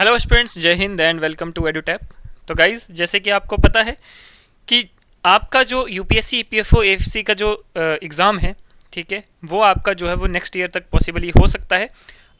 Hello students, जय हिंद and welcome to Edutap. तो गाइज, जैसे कि आपको पता है कि आपका जो यूपीएससी ईपीएफओ एफसी का जो एग्ज़ाम है, ठीक है, वो आपका जो है वो नेक्स्ट ईयर तक पॉसिबली हो सकता है।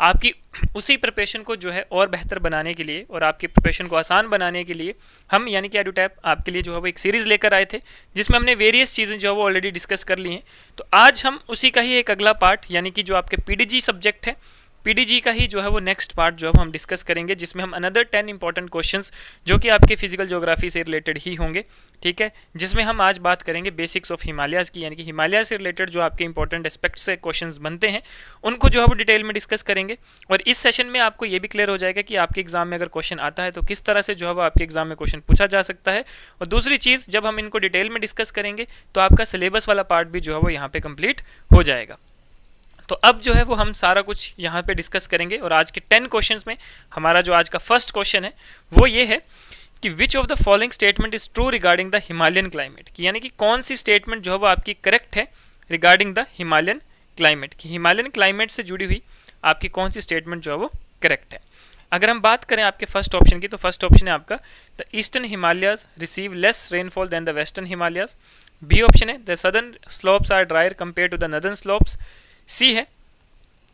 आपकी उसी प्रिपरेशन को जो है और बेहतर बनाने के लिए और आपकी प्रिपरेशन को आसान बनाने के लिए हम यानी कि एडुटैप आपके लिए जो है वो एक सीरीज़ लेकर आए थे, जिसमें हमने वेरियस चीज़ें जो है वो ऑलरेडी डिस्कस कर ली हैं। तो आज हम उसी का ही एक अगला पार्ट यानी कि जो आपके पीडीजी सब्जेक्ट है, पीडीजी का ही जो है वो नेक्स्ट पार्ट जो है हम डिस्कस करेंगे, जिसमें हम अनदर 10 इंपॉर्टेंट क्वेश्चंस जो कि आपके फिजिकल ज्योग्राफी से रिलेटेड ही होंगे, ठीक है, जिसमें हम आज बात करेंगे बेसिक्स ऑफ हिमालयाज़ की, यानी कि हिमालय से रिलेटेड जो आपके इंपॉर्टेंट एस्पेक्ट्स से क्वेश्चंस बनते हैं उनको जो है वो डिटेल में डिस्कस करेंगे। और इस सेशन में आपको ये भी क्लियर हो जाएगा कि आपके एग्जाम में अगर क्वेश्चन आता है तो किस तरह से जो है वो आपके एग्जाम में क्वेश्चन पूछा जा सकता है। और दूसरी चीज़, जब हम इनको डिटेल में डिस्कस करेंगे तो आपका सिलेबस वाला पार्ट भी जो है वो यहाँ पे कंप्लीट हो जाएगा। तो अब जो है वो हम सारा कुछ यहाँ पे डिस्कस करेंगे। और आज के 10 क्वेश्चंस में हमारा जो आज का फर्स्ट क्वेश्चन है वो ये है कि which of the following statement is true regarding the Himalayan climate, कि यानी कि कौन सी स्टेटमेंट जो है वो आपकी करेक्ट है रिगार्डिंग द हिमालयन क्लाइमेट, कि हिमालयन क्लाइमेट से जुड़ी हुई आपकी कौन सी स्टेटमेंट जो है वो करेक्ट है। अगर हम बात करें आपके फर्स्ट ऑप्शन की, तो फर्स्ट ऑप्शन है आपका the eastern Himalayas receive less rainfall than the western Himalayas. B option है the southern slopes are dryer compare to the northern slopes. C है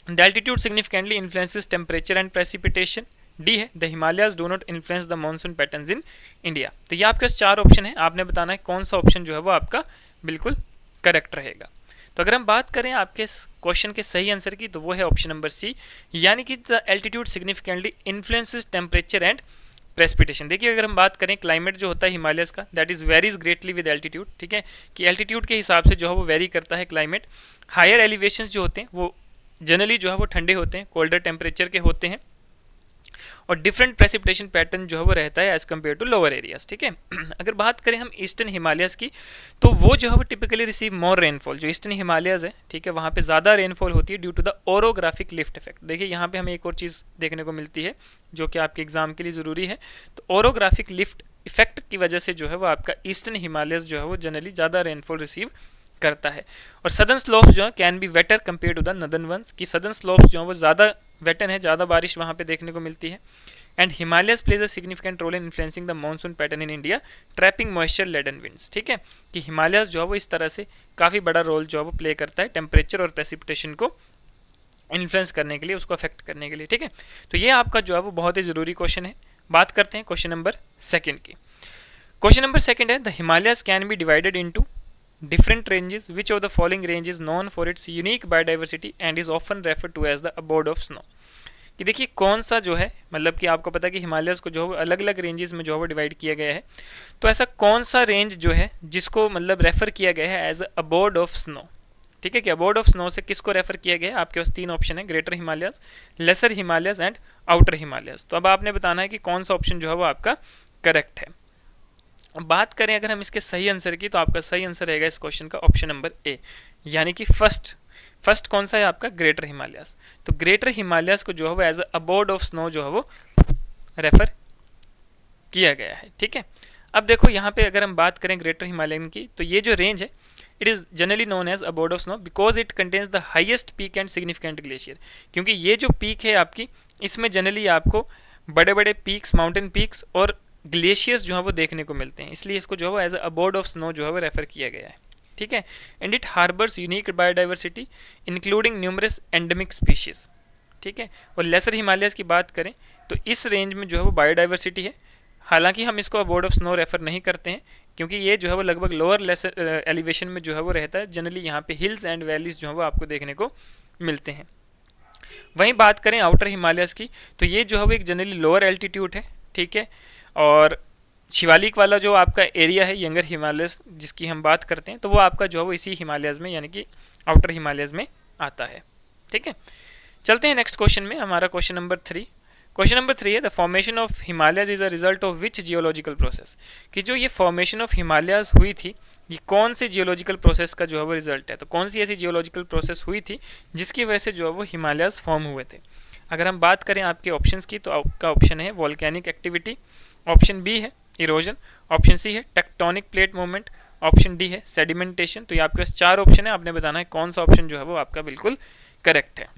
the altitude significantly influences temperature and precipitation. D है the Himalayas do not influence the monsoon patterns in India. तो ये आपके पास 4 option है, आपने बताना है कौन सा ऑप्शन जो है वो आपका बिल्कुल करेक्ट रहेगा। तो अगर हम बात करें आपके क्वेश्चन के सही आंसर की, तो वो है ऑप्शन नंबर सी, यानी कि the altitude significantly influences temperature and precipitation. देखिए, अगर हम बात करें क्लाइमेट जो होता है हिमालयस का, that is varies greatly with altitude, ठीक है, कि एल्टीट्यूड के हिसाब से जो है वो वेरी करता है क्लाइमेट। हायर एलिवेशंस जो होते हैं वो जनरली जो है वो ठंडे होते हैं, कोल्डर टेम्परेचर के होते हैं, और डिफरेंट प्रेसिपिटेशन पैटर्न जो है वो रहता है as compare to lower areas, ठीक है। अगर बात करें हम ईस्टर्न हिमालयस की, तो वो जो है वो टिपिकली रिसीव मोर रेनफॉल। जो ईस्टर्न हिमालयस है, ठीक है, वहाँ पे ज़्यादा रेनफॉल होती है due to the orographic lift effect. देखिए, यहाँ पे हमें एक और चीज़ देखने को मिलती है जो कि आपके एग्जाम के लिए ज़रूरी है। तो ओरोग्राफिक लिफ्ट इफेक्ट की वजह से जो है वो आपका ईस्टर्न हिमालयस जो है वो जनरली ज़्यादा रेनफॉल रिसीव करता है। और सदर्न स्लोप्स जो है can be wetter compare to the northern ones, की सदर्न स्लोप्स जो है वो ज़्यादा वेटन है, ज़्यादा बारिश वहाँ पे देखने को मिलती है। And Himalayas plays a significant role in influencing the monsoon pattern in India, trapping moisture laden winds, ठीक है, कि हिमालयस जो है वो इस तरह से काफ़ी बड़ा रोल जो है वो प्ले करता है टेम्परेचर और प्रेसिपिटेशन को इन्फ्लुएंस करने के लिए, उसको अफेक्ट करने के लिए, ठीक है। तो ये आपका जो है वो बहुत ही ज़रूरी क्वेश्चन है। बात करते हैं क्वेश्चन नंबर सेकेंड की। क्वेश्चन नंबर सेकेंड है the Himalayas can be divided into different ranges, which of the following range is known for its unique biodiversity and is often referred to as the abode of snow। कि देखिए, कौन सा जो है, मतलब कि आपको पता है कि हिमालयस को जो है अलग अलग रेंजेस में जो है वो डिवाइड किया गया है, तो ऐसा कौन सा रेंज जो है जिसको मतलब रेफर किया गया है एज अबोर्ड ऑफ स्नो, ठीक है, कि अबोर्ड ऑफ स्नो से किसको रेफर किया गया है। आपके पास 3 ऑप्शन है, greater Himalayas, lesser Himalayas and outer Himalayas. तो अब आपने बताना है कि कौन सा ऑप्शन जो है वो आपका करेक्ट है। बात करें अगर हम इसके सही आंसर की, तो आपका सही आंसर रहेगा इस क्वेश्चन का ऑप्शन नंबर ए, यानी कि फर्स्ट कौन सा है आपका, ग्रेटर हिमालयस। तो ग्रेटर हिमालयस को जो है वो एज अबोर्ड ऑफ स्नो जो है वो रेफर किया गया है, ठीक है। अब देखो, यहाँ पे अगर हम बात करें ग्रेटर हिमालयन की, तो ये जो रेंज है it is generally known as abode of snow because it contains the highest peak and significant glacier, क्योंकि ये जो पीक है आपकी, इसमें जनरली आपको बड़े बड़े पीक्स, माउंटेन पीक्स और ग्लेशियर्स जो है वो देखने को मिलते हैं, इसलिए इसको जो है वो एज अबोर्ड ऑफ स्नो जो है वो रेफर किया गया है, ठीक है। And it harbours unique biodiversity including numerous endemic species, ठीक है। और लेसर हिमालयस की बात करें तो इस रेंज में जो है वो बायोडाइवर्सिटी है, हालांकि हम इसको अबोर्ड ऑफ स्नो रेफर नहीं करते हैं क्योंकि ये जो है वो लगभग लोअर लेसर एलिवेशन में जो है वो रहता है। जनरली यहाँ पे हिल्स एंड वैलीज जो है वो आपको देखने को मिलते हैं। वहीं बात करें आउटर हिमालयस की, तो ये जो है वो एक जनरली लोअर एल्टीट्यूड है, ठीक है, और शिवालिक वाला जो आपका एरिया है यंगर हिमालयस जिसकी हम बात करते हैं, तो वो आपका जो है वो इसी हिमालयस में यानी कि आउटर हिमालयस में आता है, ठीक है। चलते हैं नेक्स्ट क्वेश्चन में, हमारा क्वेश्चन नंबर 3। क्वेश्चन नंबर 3 है the formation of Himalayas is a result of which geological process, कि जो ये फॉर्मेशन ऑफ हिमालयस हुई थी ये कौन से जियोलॉजिकल प्रोसेस का जो है वो रिजल्ट है। तो कौन सी ऐसी जियोलॉजिकल प्रोसेस हुई थी जिसकी वजह से जो है वो हिमालयस फॉर्म हुए थे। अगर हम बात करें आपके ऑप्शंस की, तो आपका ऑप्शन है वॉल्केनिक एक्टिविटी, ऑप्शन बी है इरोजन, ऑप्शन सी है tectonic plate movement, option D है सेडिमेंटेशन। तो ये आपके पास 4 ऑप्शन है, आपने बताना है कौन सा ऑप्शन जो है वो आपका बिल्कुल करेक्ट है।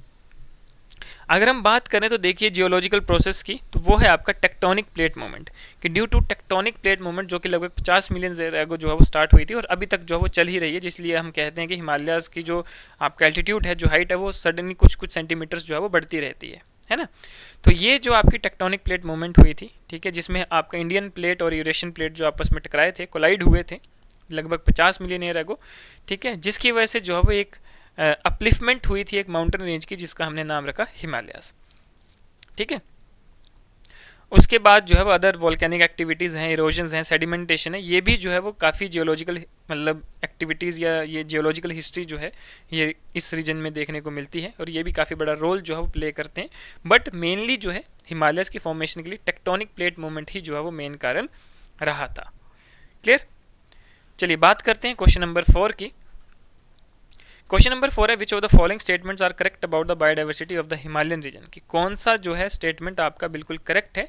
अगर हम बात करें तो देखिए जियोलॉजिकल प्रोसेस की, तो वो है आपका टेक्टोनिक प्लेट मूवमेंट, कि due to tectonic plate movement जो कि लगभग 50 मिलियन ईयर एगो जो है वो स्टार्ट हुई थी और अभी तक जो है वो चल ही रही है, जिसलिए हम कहते हैं कि हिमालयाज़ की जो आपका एल्टीट्यूड है, जो हाइट है, वो सडनली कुछ कुछ सेंटीमीटर्स जो है वो बढ़ती रहती है ना। तो ये जो आपकी टेक्टोनिक प्लेट मूवमेंट हुई थी, ठीक है, जिसमें आपका इंडियन प्लेट और यूरेशियन प्लेट जो आपस में टकराए थे, कोलाइड हुए थे लगभग 50 मिलियन ईयर एगो, ठीक है, जिसकी वजह से जो है वो एक अपलिफ्टमेंट हुई थी एक माउंटेन रेंज की, जिसका हमने नाम रखा हिमालयाज़, ठीक है। उसके बाद जो है वो अदर वोल्केनिक एक्टिविटीज़ हैं, इरोजन्स हैं, सेडिमेंटेशन है, ये भी जो है वो काफ़ी जियोलॉजिकल मतलब एक्टिविटीज़ या ये जियोलॉजिकल हिस्ट्री जो है ये इस रीजन में देखने को मिलती है और ये भी काफ़ी बड़ा रोल जो है वो प्ले करते हैं। बट मेनली जो है हिमालयस की फॉर्मेशन के लिए टेक्टोनिक प्लेट मूवमेंट ही जो है वो मेन कारण रहा था। क्लियर? चलिए बात करते हैं क्वेश्चन नंबर 4 की। क्वेश्चन नंबर 4 है which of the following statements are correct about the biodiversity of the Himalayan region, कि कौन सा जो है स्टेटमेंट आपका बिल्कुल करेक्ट है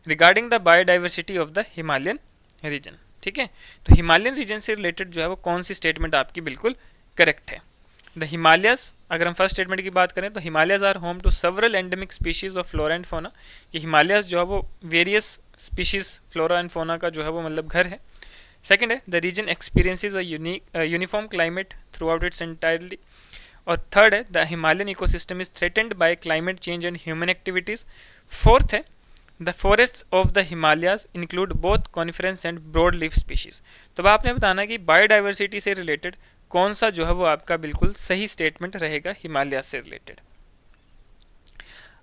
regarding the biodiversity of the Himalayan region, ठीक है। तो हिमालयन रीजन से रिलेटेड जो है वो कौन सी स्टेटमेंट आपकी बिल्कुल करेक्ट है। द हिमालयस, अगर हम फर्स्ट स्टेटमेंट की बात करें तो Himalayas are home to several endemic species of flora and fauna, कि हिमालयस जो है वो वेरियस स्पीशीज फ्लोरा एंड फोना का जो है वो मतलब घर है। सेकेंड है the region experiences a uniform climate throughout its entirely. और थर्ड है the Himalayan ecosystem is threatened by climate change and human activities. Fourth है the forest of the Himalayas include both coniferous and broad leaf species. तो अब आपने बताना कि biodiversity से related कौन सा जो है वो आपका बिल्कुल सही स्टेटमेंट रहेगा हिमालय से रिलेटेड।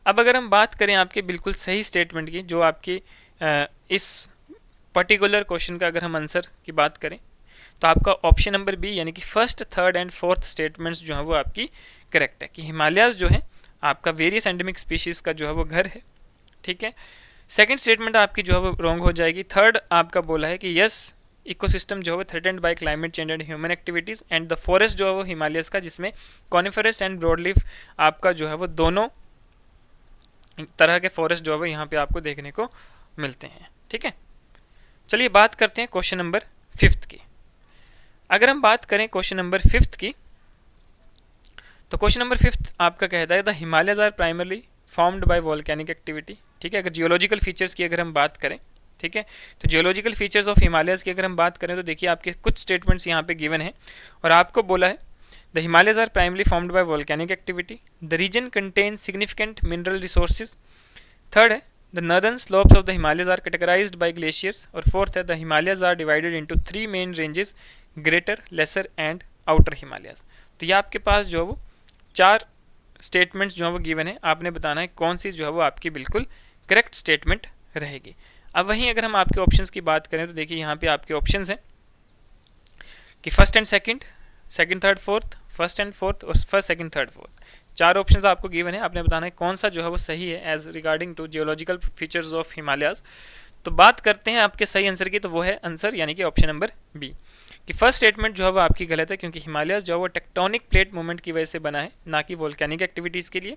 अब अगर हम बात करें आपके बिल्कुल सही स्टेटमेंट की, जो आपकी इस पर्टिकुलर क्वेश्चन का अगर हम आंसर की बात करें तो आपका ऑप्शन नंबर बी यानी कि first, third and fourth statements जो है वो आपकी करेक्ट है, कि हिमालयाज जो है आपका वेरियस एंडेमिक स्पीशीज़ का जो है वो घर है, ठीक है। सेकंड स्टेटमेंट आपकी जो है वो रॉन्ग हो जाएगी। थर्ड आपका बोला है कि यस इकोसिस्टम जो है वो threatened by climate change and human activities, and the forest जो है वो हिमालयस का, जिसमें कॉनिफरस एंड ब्रॉडलीफ आपका जो है वो दोनों तरह के फॉरेस्ट जो है वो यहाँ पे आपको देखने को मिलते हैं, ठीक है। चलिए बात करते हैं क्वेश्चन नंबर 5 की। अगर हम बात करें क्वेश्चन नंबर 5 की, तो क्वेश्चन नंबर 5 आपका कहता है the Himalayas are primarily formed by volcanic activity, ठीक है। अगर जियोलॉजिकल फीचर्स की अगर हम बात करें, ठीक है, तो जियोलॉजिकल फीचर्स ऑफ हिमालयज की अगर हम बात करें तो देखिए आपके कुछ स्टेटमेंट्स यहाँ पे गिवन है और आपको बोला है the Himalayas are primarily formed by volcanic activity, the region contains significant mineral resources. Third है the northern slopes of the Himalayas are categorised by glaciers. और फोर्थ है the Himalayas are divided into 3 main ranges, greater, lesser and outer Himalayas. तो ये आपके पास जो है वो 4 statements जो है वो गिवन है, आपने बताना है कौन सी जो है वो आपकी बिल्कुल करेक्ट स्टेटमेंट रहेगी। अब वहीं अगर हम आपके ऑप्शंस की बात करें तो देखिए यहाँ पे आपके ऑप्शंस हैं कि first and second, second third fourth, first and fourth और first second third fourth, 4 options आपको गिवन है, आपने बताना है कौन सा जो है वो सही है as regarding to geological features of Himalayas. तो बात करते हैं आपके सही आंसर की, तो वो है आंसर यानी कि ऑप्शन नंबर बी, कि फर्स्ट स्टेटमेंट जो है वो आपकी गलत है, क्योंकि हिमालयाज जो है वो टेक्टोनिक प्लेट मूवमेंट की वजह से बना है, ना कि वोल्केनिक एक्टिविटीज़ के लिए।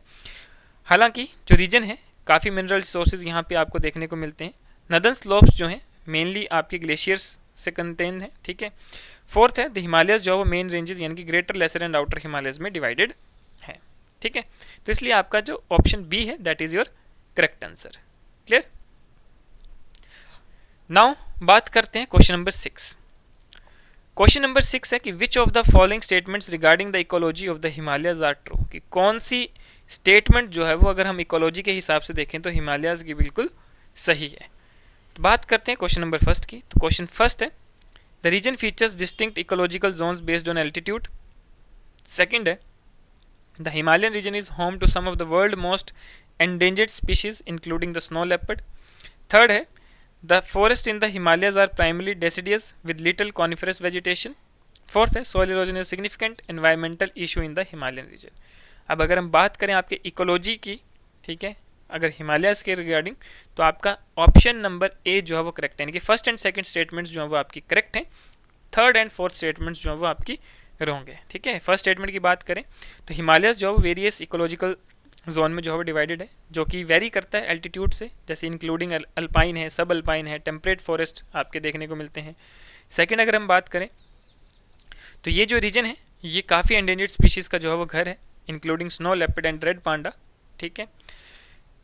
हालांकि जो रीजन है काफ़ी मिनरल रिसोर्सेज यहाँ पे आपको देखने को मिलते हैं। नदर्न स्लोप्स जो हैं मेनली आपके ग्लेशियर्स से कंटेन है, ठीक है। फोर्थ है द हिमालयस जो है वो मेन रेंजेस यानी कि greater, lesser and outer Himalayas में डिवाइडेड है, ठीक है। तो इसलिए आपका जो ऑप्शन बी है that is your correct answer. Clear? Now बात करते हैं क्वेश्चन नंबर 6। क्वेश्चन नंबर 6 है कि which of the following statements regarding the ecology of the Himalayas are true, कि कौन सी स्टेटमेंट जो है वो अगर हम इकोलॉजी के हिसाब से देखें तो हिमालयस की बिल्कुल सही है। तो बात करते हैं क्वेश्चन नंबर फर्स्ट की। तो क्वेश्चन फर्स्ट है the region features distinct ecological zones based on altitude. Second है the Himalayan region is home to some of the world most endangered species including the snow leopard. Third है the forest in the Himalayas are primarily deciduous with little coniferous vegetation. Fourth है soil erosion is significant environmental issue in the Himalayan region. अब अगर हम बात करें आपके ecology की, ठीक है, अगर हिमालयस के रिगार्डिंग, तो आपका ऑप्शन नंबर ए जो है वो करेक्ट है, यानी कि फर्स्ट एंड सेकंड स्टेटमेंट्स जो है वो आपकी करेक्ट हैं, थर्ड एंड फोर्थ स्टेटमेंट्स जो है वो आपकी रॉन्ग है, ठीक है। फर्स्ट स्टेटमेंट की बात करें तो हिमालयस जो है वो वेरियस इकोलॉजिकल जोन में जो है वो डिवाइडेड है, जो कि वेरी करता है एल्टीट्यूड से, जैसे इंक्लूडिंग अल्पाइन है, सब अल्पाइन है, टेम्परेट फॉरेस्ट आपके देखने को मिलते हैं। सेकेंड अगर हम बात करें तो ये जो रीजन है ये काफ़ी एंडेंजर्ड स्पीशीज़ का जो है वो घर है, including snow leopard and red panda, ठीक है।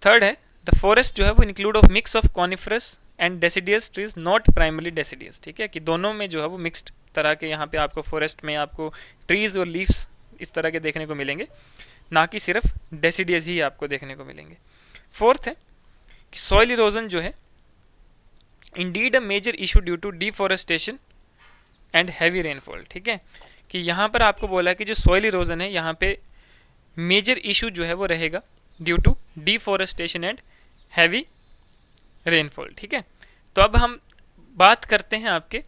थर्ड है द फॉरेस्ट जो है वो include of mix of coniferous and deciduous trees not primarily deciduous, ठीक है, कि दोनों में जो है वो मिक्स्ड तरह के यहाँ पे आपको फॉरेस्ट में आपको ट्रीज और लीव्स इस तरह के देखने को मिलेंगे, ना कि सिर्फ डेसिडियस ही आपको देखने को मिलेंगे। फोर्थ है कि सॉइल इरोजन जो है indeed a major issue due to deforestation and heavy rainfall, ठीक है, कि यहाँ पर आपको बोला है कि जो सॉइल इरोजन है यहाँ पे मेजर इशू जो है वो रहेगा due to deforestation and heavy rainfall, ठीक है। तो अब हम बात करते हैं आपके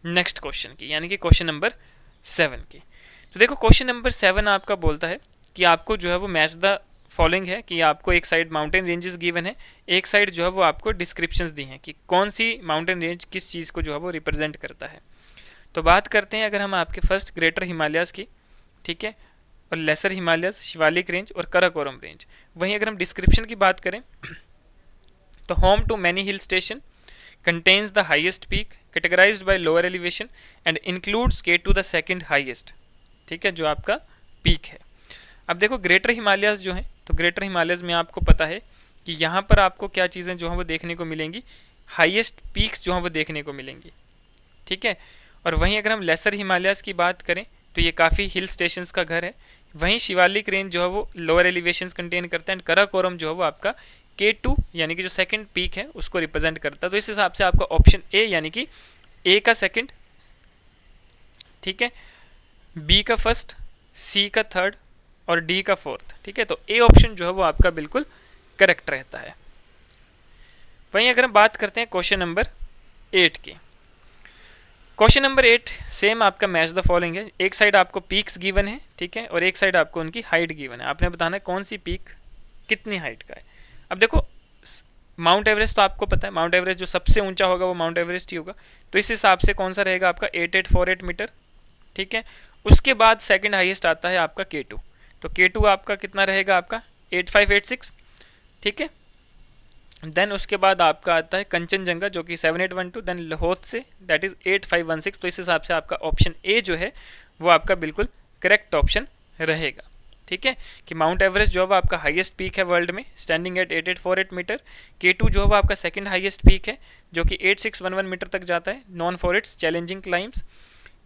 नेक्स्ट क्वेश्चन की, यानी कि क्वेश्चन नंबर 7 की। तो देखो क्वेश्चन नंबर 7 आपका बोलता है कि आपको जो है वो मैच द फॉलोइंग है, कि आपको एक साइड माउंटेन रेंजेस गिवन है, एक साइड जो है वो आपको डिस्क्रिप्शंस दी हैं कि कौन सी माउंटेन रेंज किस चीज़ को जो है वो रिप्रेजेंट करता है। तो बात करते हैं अगर हम आपके फर्स्ट ग्रेटर हिमालयाज़ की, ठीक है, और लेसर हिमालयस, शिवालिक रेंज और कराकोरम रेंज। वहीं अगर हम डिस्क्रिप्शन की बात करें तो home to many hill station, contains the highest peak categorized by lower elevation and includes K2 the second highest, ठीक है, जो आपका पीक है। अब देखो ग्रेटर हिमालयस जो है, तो ग्रेटर हिमालयस में आपको पता है कि यहाँ पर आपको क्या चीज़ें जो हैं वो देखने को मिलेंगी, हाईएस्ट पीक्स जो हैं वो देखने को मिलेंगी, ठीक है। और वहीं अगर हम लेसर हिमालयस की बात करें तो ये काफ़ी हिल स्टेशंस का घर है। वहीं शिवालिक रेंज जो है वो लोअर एलिवेशंस कंटेन करता है एंड कराकोरम जो है वो आपका K2 यानी कि जो सेकंड पीक है उसको रिप्रेजेंट करता है। तो इस हिसाब से आपका ऑप्शन ए यानी कि ए का सेकंड, ठीक है, बी का फर्स्ट, सी का थर्ड और डी का फोर्थ, ठीक है। तो ए ऑप्शन जो है वो आपका बिल्कुल करेक्ट रहता है। वहीं अगर हम बात करते हैं क्वेश्चन नंबर 8 की, क्वेश्चन नंबर 8 सेम आपका मैच द फॉलोइंग है। एक साइड आपको पीक्स गिवन है, ठीक है, और एक साइड आपको उनकी हाइट गिवन है। आपने बताना है कौन सी पीक कितनी हाइट का है। अब देखो माउंट एवरेस्ट तो आपको पता है, माउंट एवरेस्ट जो सबसे ऊंचा होगा वो माउंट एवरेस्ट ही होगा। तो इस हिसाब से कौन सा रहेगा आपका 8848 मीटर, ठीक है। उसके बाद सेकंड हाईएस्ट आता है आपका K2, तो K2 आपका कितना रहेगा आपका 8586, ठीक है। देन उसके बाद आपका आता है कंचनजंगा जो कि 7812, देन लाहौल दैट इज 8516। तो इस हिसाब से आपका ऑप्शन ए जो है वो आपका बिल्कुल करेक्ट ऑप्शन रहेगा, ठीक है, कि माउंट एवरेस्ट जो है वो आपका हाईएस्ट पीक है वर्ल्ड में स्टैंडिंग एट 8848 मीटर। K2 जो है वो आपका सेकंड हाईएस्ट पीक है जो कि 8611 मीटर तक जाता है, non for its challenging climbs.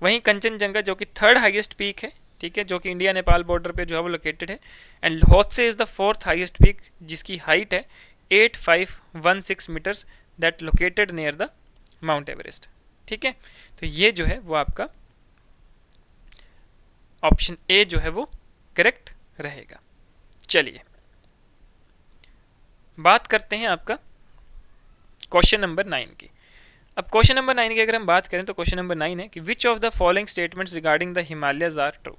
वहीं कंचनजंगा जो कि थर्ड हाईएस्ट पीक है, ठीक है, जो कि इंडिया नेपाल बॉर्डर पे जो है वो लोकेटेड है। And Lahaul is the fourth highest peak जिसकी हाइट है 8516 meters that located near the mount Everest, ठीक है। तो ये जो है वो आपका ऑप्शन ए जो है वो करेक्ट रहेगा। चलिए बात करते हैं आपका क्वेश्चन नंबर 9 की। अब क्वेश्चन नंबर 9 की अगर हम बात करें तो क्वेश्चन नंबर 9 है कि which of the following statements regarding the Himalayas are true.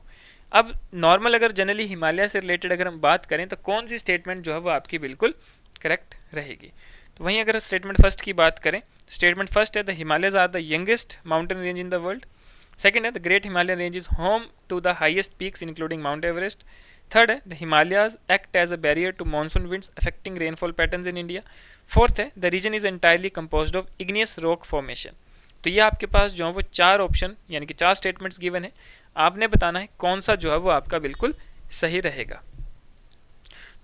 अब नॉर्मल अगर जनरली हिमालय से रिलेटेड अगर हम बात करें तो कौन सी स्टेटमेंट जो है वो आपकी बिल्कुल करेक्ट रहेगी। तो वहीं अगर स्टेटमेंट फर्स्ट की बात करें, स्टेटमेंट फर्स्ट है the Himalayas are the youngest mountain range in the world. Second है the great Himalayan range is home to the highest peaks including mount Everest. Third है the Himalayas act as a barrier to monsoon winds affecting rainfall patterns in India. Fourth है the region is entirely composed of igneous rock formation. तो ये आपके पास जो है वो 4 option यानी कि 4 स्टेटमेंट्स गिवन है, आपने बताना है कौन सा जो है वो आपका बिल्कुल सही रहेगा।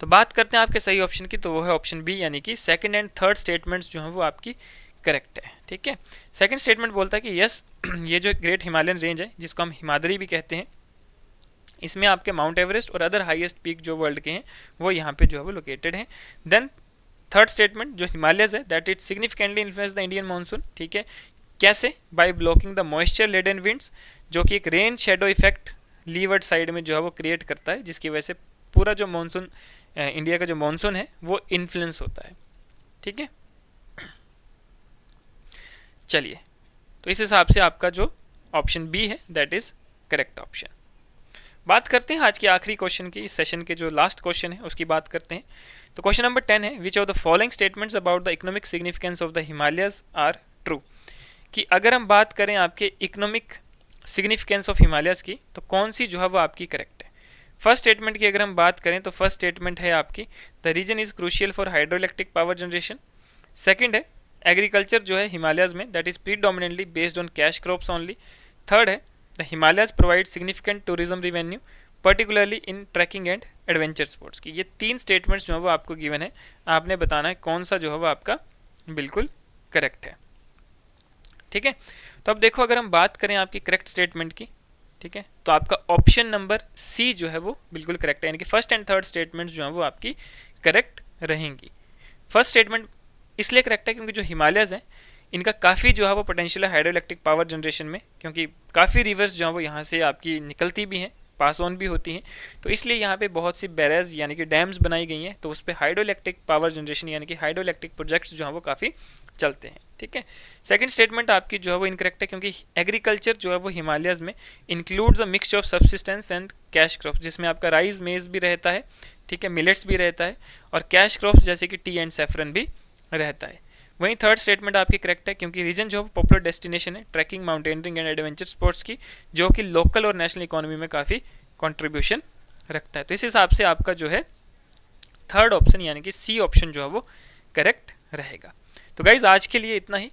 तो बात करते हैं आपके सही ऑप्शन की, तो वो है ऑप्शन बी यानी कि सेकंड एंड थर्ड स्टेटमेंट्स जो है वो आपकी करेक्ट है, ठीक है। सेकंड स्टेटमेंट बोलता है कि यस ये जो ग्रेट हिमालयन रेंज है जिसको हम हिमाद्री भी कहते हैं, इसमें आपके माउंट एवरेस्ट और अदर हाईएस्ट पीक जो वर्ल्ड के हैं वो यहाँ पे जो है वो लोकेटेड हैं। देन थर्ड स्टेटमेंट जो हिमालयस है that it significantly influence the Indian monsoon, ठीक है, कैसे, by blocking the moisture laden winds, जो कि एक rain shadow effect leeward side में जो है वो क्रिएट करता है, जिसकी वजह से पूरा जो मानसून इंडिया का जो मानसून है वो इन्फ्लुएंस होता है, ठीक है। चलिए तो इस हिसाब से आपका जो ऑप्शन बी है दैट इज करेक्ट ऑप्शन। बात करते हैं आज के आखिरी क्वेश्चन की, इस सेशन के जो लास्ट क्वेश्चन है उसकी बात करते हैं। तो क्वेश्चन नंबर 10 है which of the following statements about the economic significance of the Himalayas are true. कि अगर हम बात करें आपके इकोनॉमिक सिग्निफिकेंस ऑफ हिमालयस की तो कौन सी जो है वो आपकी करेक्ट है। फर्स्ट स्टेटमेंट की अगर हम बात करें तो फर्स्ट स्टेटमेंट है आपकी the region is crucial for hydroelectric power generation. Second है एग्रीकल्चर जो है हिमालयस में that is predominantly based on cash crops only. Third है the Himalayas provide significant tourism revenue particularly in trekking and adventure sports की। ये 3 statements जो है वो आपको गिवन है, आपने बताना है कौन सा जो है वो आपका बिल्कुल करेक्ट है। ठीक है, तो अब देखो अगर हम बात करें आपकी करेक्ट स्टेटमेंट की, ठीक है, तो आपका ऑप्शन नंबर सी जो है वो बिल्कुल करेक्ट है, यानी कि फर्स्ट एंड थर्ड स्टेटमेंट जो है वो आपकी करेक्ट रहेंगी। फर्स्ट स्टेटमेंट इसलिए करेक्ट है क्योंकि जो हिमालयज़ हैं इनका काफ़ी जो है वो पोटेंशियल है हाइड्रो इलेक्ट्रिक पावर जनरेशन में, क्योंकि काफ़ी रिवर्स जो है वो यहाँ से आपकी निकलती भी हैं, पास ऑन भी होती हैं, तो इसलिए यहाँ पे बहुत सी बैरेज यानी कि डैम्स बनाई गई हैं, तो उस पर हाइड्रो इलेक्ट्रिक पावर जनरेशन यानी कि हाइड्रो इलेक्ट्रिक प्रोजेक्ट्स जो हैं वो काफ़ी चलते हैं। ठीक है, सेकंड स्टेटमेंट आपकी जो है वो इनकरेक्ट है क्योंकि एग्रीकल्चर जो है वो हिमालयज़ में includes a mixture of subsistence and cash crops, जिसमें आपका राइस मेज भी रहता है, ठीक है, मिलेट्स भी रहता है, और कैश क्रॉप्स जैसे कि टी एंड सेफ्रन भी रहता है। वहीं थर्ड स्टेटमेंट आपकी करेक्ट है क्योंकि रीजन जो है पॉपुलर डेस्टिनेशन है trekking, mountaineering and adventure sports की, जो कि लोकल और नेशनल इकोनॉमी में काफ़ी कंट्रीब्यूशन रखता है। तो इस हिसाब से आपका जो है थर्ड ऑप्शन यानी कि सी ऑप्शन जो है वो करेक्ट रहेगा। तो गाइज आज के लिए इतना ही,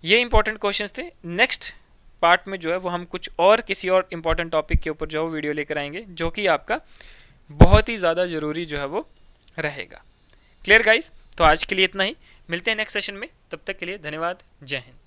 ये इंपॉर्टेंट क्वेश्चंस थे। नेक्स्ट पार्ट में जो है वो हम कुछ और किसी और इंपॉर्टेंट टॉपिक के ऊपर जो है वो वीडियो लेकर आएंगे, जो कि आपका बहुत ही ज़्यादा ज़रूरी जो है वो रहेगा। क्लियर गाइज, तो आज के लिए इतना ही, मिलते हैं नेक्स्ट सेशन में, तब तक के लिए धन्यवाद, जय हिंद।